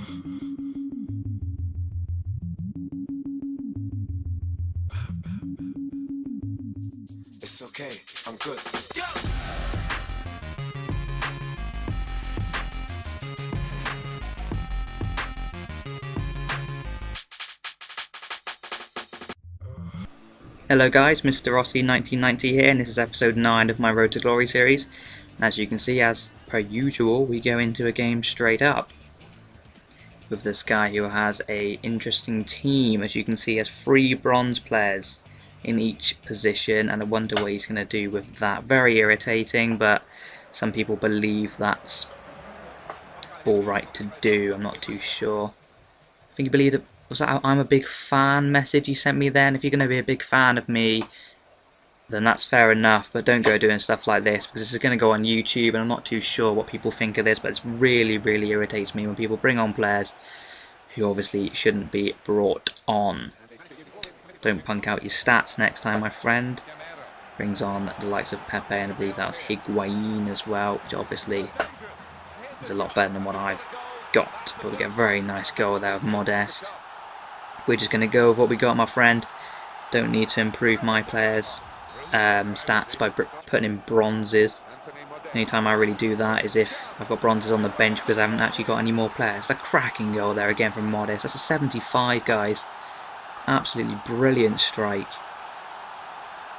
It's okay, I'm good. Let's go! Hello guys, Mr. Rossi 1990 here, and this is episode 9 of my Road to Glory series. As you can see, as per usual, we go into a game straight up with this guy who has a interesting team. As you can see, he has 3 bronze players in each position, and I wonder what he's going to do with that. Very irritating, but some people believe that's alright to do. I'm not too sure. I think he believed it. Was that I'm a big fan message he sent me then? If you're going to be a big fan of me, then that's fair enough, but don't go doing stuff like this, because this is going to go on YouTube, and I'm not too sure what people think of this, but it really irritates me when people bring on players who obviously shouldn't be brought on. Don't punk out your stats next time, my friend. Brings on the likes of Pepe, and I believe that was Higuain as well, which obviously is a lot better than what I've got, but we get a very nice goal there of Modest. We're just going to go with what we got, my friend. Don't need to improve my players' stats by putting in bronzes. Anytime I really do that is if I've got bronzes on the bench because I haven't actually got any more players. It's a cracking goal there again from Modest. That's a 75, guys. Absolutely brilliant strike.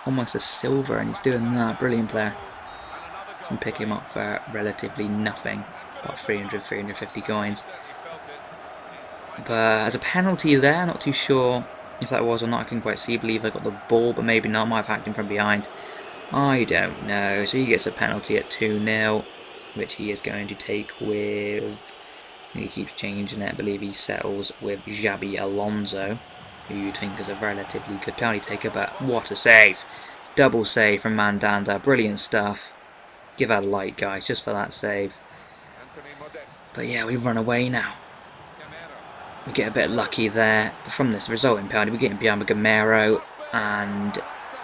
Almost a silver, and he's doing that. Brilliant player. Can pick him up for relatively nothing. About 300, 350 coins. But as a penalty there, not too sure if that was or not. I couldn't quite see. I believe I got the ball, but maybe not. Might have hacked him from behind. I don't know. So he gets a penalty at 2-0, which he is going to take with... He keeps changing it. I believe he settles with Xabi Alonso, who you'd think is a relatively good penalty taker, but what a save. Double save from Mandanda. Brilliant stuff. Give that a like, guys, just for that save. But yeah, we run away now. We get a bit lucky there, but from this resulting penalty, we're getting behind with Gamero, and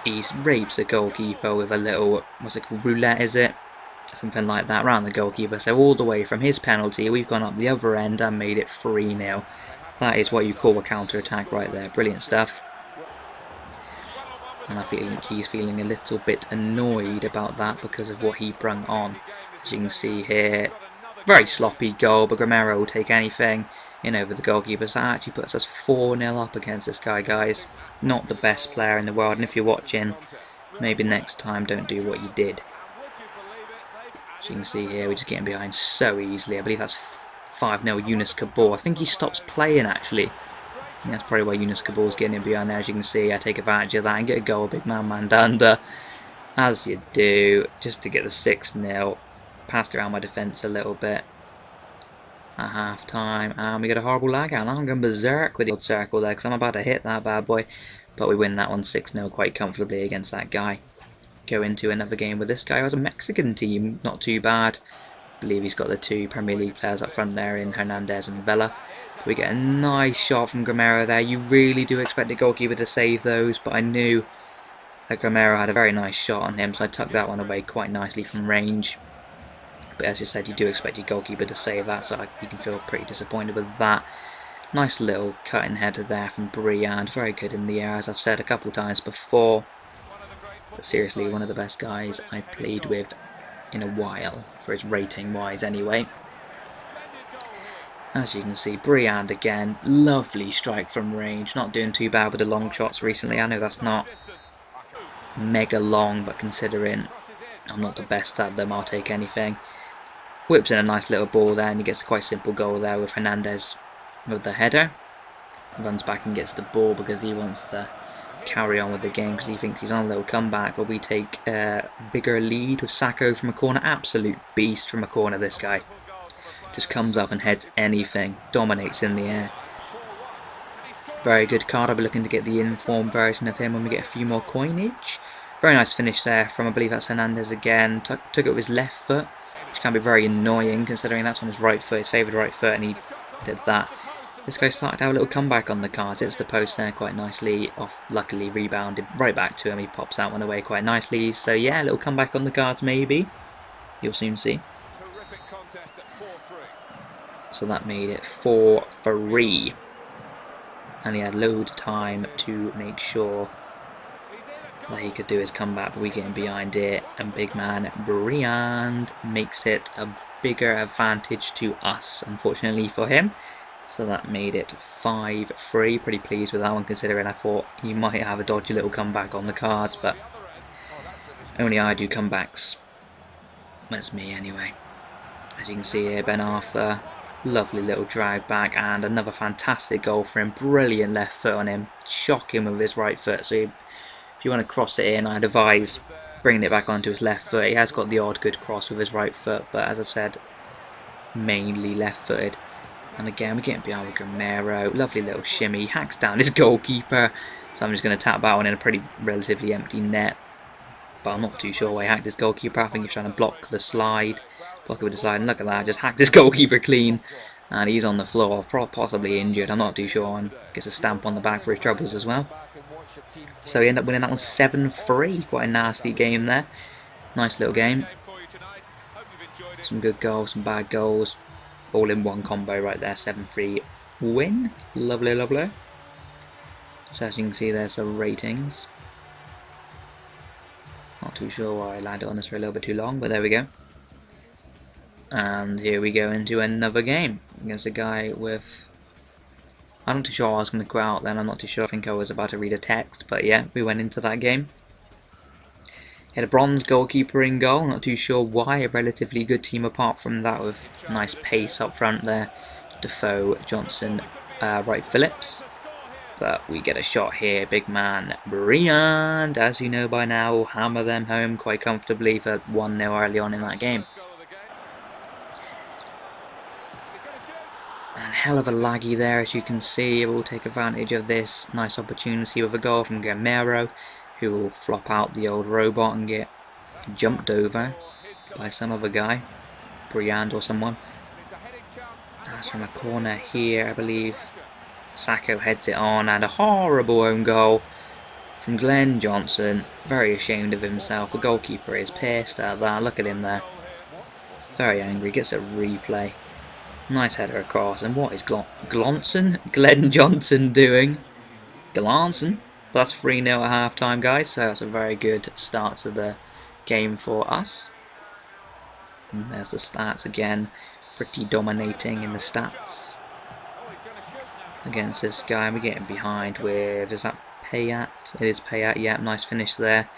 he rapes the goalkeeper with a little, what's it called, roulette, is it? Something like that, around the goalkeeper. So all the way from his penalty, we've gone up the other end and made it 3-0. That is what you call a counter-attack right there. Brilliant stuff. And I think he's feeling a little bit annoyed about that because of what he brung on. As you can see here, very sloppy goal, but Gamero will take anything in over the goalkeeper. So that actually puts us 4-0 up against this guy, guys. Not the best player in the world, and if you're watching, maybe next time don't do what you did. As you can see here, we're just getting behind so easily. I believe that's 5-0 Yunus Kabul. I think he stops playing, actually. I think that's probably why Yunus Kabul's getting in behind there. As you can see, I take advantage of that and get a goal, big man Mandanda. As you do, just to get the 6-0. Passed around my defence a little bit at half time, and we get a horrible lag out. I'm going berserk with the old circle there because I'm about to hit that bad boy, but we win that one 6-0 quite comfortably against that guy. Go into another game with this guy who has a Mexican team, not too bad. I believe he's got the 2 Premier League players up front there in Hernandez and Vela. But we get a nice shot from Gamero there. You really do expect the goalkeeper to save those, but I knew that Gamero had a very nice shot on him, so I tucked that one away quite nicely from range. But as you said, you do expect your goalkeeper to save that, so you can feel pretty disappointed with that. Nice little cutting header there from Briand. Very good in the air, as I've said a couple of times before. But seriously, one of the best guys I've played with in a while, for his rating wise anyway. As you can see, Briand again. Lovely strike from range. Not doing too bad with the long shots recently. I know that's not mega long, but considering I'm not the best at them, I'll take anything. Whips in a nice little ball there, and he gets a quite simple goal there with Hernandez with the header. Runs back and gets the ball because he wants to carry on with the game because he thinks he's on a little comeback, but we take a bigger lead with Sacco from a corner. Absolute beast from a corner, this guy. Just comes up and heads anything. Dominates in the air. Very good card. I'll be looking to get the informed version of him when we get a few more coinage. Very nice finish there from, I believe that's Hernandez again. Took it with his left foot, which can be very annoying considering that's on his right foot, his favoured right foot, and he did that. This guy started to have a little comeback on the cards. Hits the post there quite nicely. Off, luckily rebounded right back to him. He pops that one away quite nicely. So yeah, a little comeback on the cards maybe. You'll soon see. So that made it 4-3. And he had loads of time to make sure that he could do his comeback, but we get him behind it, and big man Briand makes it a bigger advantage to us, unfortunately for him. So that made it 5-3. Pretty pleased with that one, considering I thought he might have a dodgy little comeback on the cards, but only I do comebacks. That's me anyway. As you can see here, Ben Arthur, lovely little drag back, and another fantastic goal for him. Brilliant left foot on him, shocking with his right foot. So if you want to cross it in, I'd advise bringing it back onto his left foot. He has got the odd good cross with his right foot, but as I've said, mainly left footed. And again, we're getting behind with Romero. Lovely little shimmy, hacks down his goalkeeper. So I'm just going to tap that one in a pretty relatively empty net. But I'm not too sure why he hacked his goalkeeper. I think he's trying to block the slide. Block it with the slide, and look at that, just hacked his goalkeeper clean. And he's on the floor, possibly injured, I'm not too sure, and gets a stamp on the back for his troubles as well. So he ended up winning that one 7-3, quite a nasty game there. Nice little game. Some good goals, some bad goals, all in one combo right there, 7-3 win. Lovely, lovely. So as you can see, there's some ratings. Not too sure why I landed on this for a little bit too long, but there we go. And here we go into another game against a guy with... I'm not too sure I was going to go out then, I'm not too sure, I think I was about to read a text, but yeah, we went into that game. He had a bronze goalkeeper in goal, not too sure why, a relatively good team apart from that with nice pace up front there. Defoe, Johnson, Wright Phillips. But we get a shot here, big man Briand, as you know by now, will hammer them home quite comfortably for 1-0 early on in that game. And hell of a laggy there, as you can see. We'll take advantage of this nice opportunity with a goal from Romero, who will flop out the old robot and get jumped over by some other guy, Briand or someone. That's from a corner here, I believe. Sacco heads it on, and a horrible own goal from Glenn Johnson. Very ashamed of himself. The goalkeeper is pissed at that. Look at him there. Very angry. Gets a replay. Nice header across. And what is Glenn Johnson doing? Glanson. That's 3-0 at half time, guys. So that's a very good start to the game for us. And there's the stats again. Pretty dominating in the stats against this guy. We're getting behind with, is that Payat? It is Payat, yeah, nice finish there.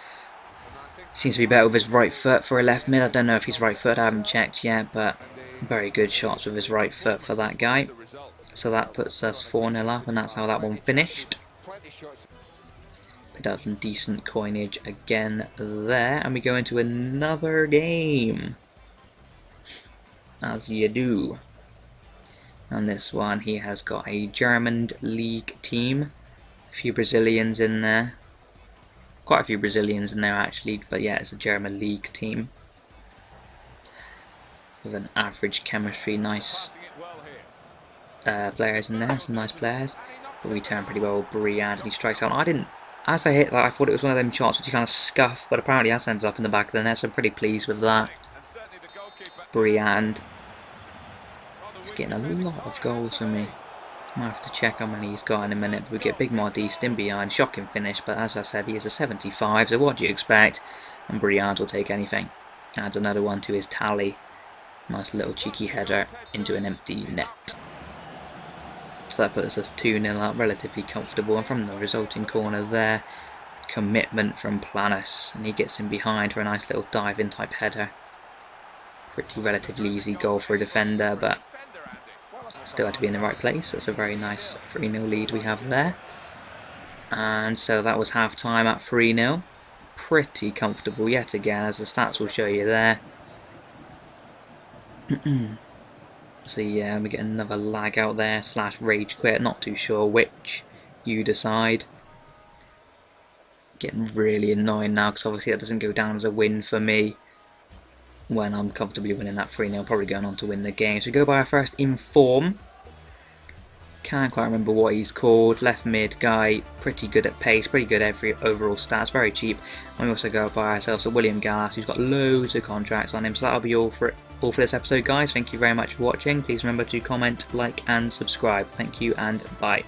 Seems to be better with his right foot for a left mid. I don't know if he's right foot, I haven't checked yet, but very good shots with his right foot for that guy. So that puts us 4-0 up, and that's how that one finished. Picked up some decent coinage again there, and we go into another game. As you do. And this one, he has got a German league team. A few Brazilians in there. Quite a few Brazilians in there actually, but yeah, it's a German league team. With an average chemistry, nice players in there, some nice players. But we turn pretty well. Briand, and he strikes out. As I hit that, I thought it was one of them shots which he kind of scuffed, but apparently that's ended up in the back of the net, so I'm pretty pleased with that. Briand. He's getting a lot of goals for me. Might have to check how many he's got in a minute. But we get Big Modiste in behind, shocking finish, but as I said, he is a 75, so what do you expect? And Briand will take anything. Adds another one to his tally. Nice little cheeky header into an empty net. So that puts us 2-0 up, relatively comfortable, and from the resulting corner there, commitment from Planus, and he gets in behind for a nice little dive-in type header. Pretty relatively easy goal for a defender, but still had to be in the right place. That's a very nice 3-0 lead we have there. And so that was half time at 3-0. Pretty comfortable yet again, as the stats will show you there. So yeah, we get another lag out there, / rage quit, not too sure which, you decide. Getting really annoying now, because obviously that doesn't go down as a win for me. When I'm comfortably winning that 3-0, probably going on to win the game. So we go by our first inform. Can't quite remember what he's called. Left mid guy, pretty good at pace, pretty good every overall stats, very cheap. And we also go by ourselves a William Gallas, who's got loads of contracts on him, so that'll be all for all for this episode, guys. Thank you very much for watching. Please remember to comment, like and subscribe. Thank you and bye.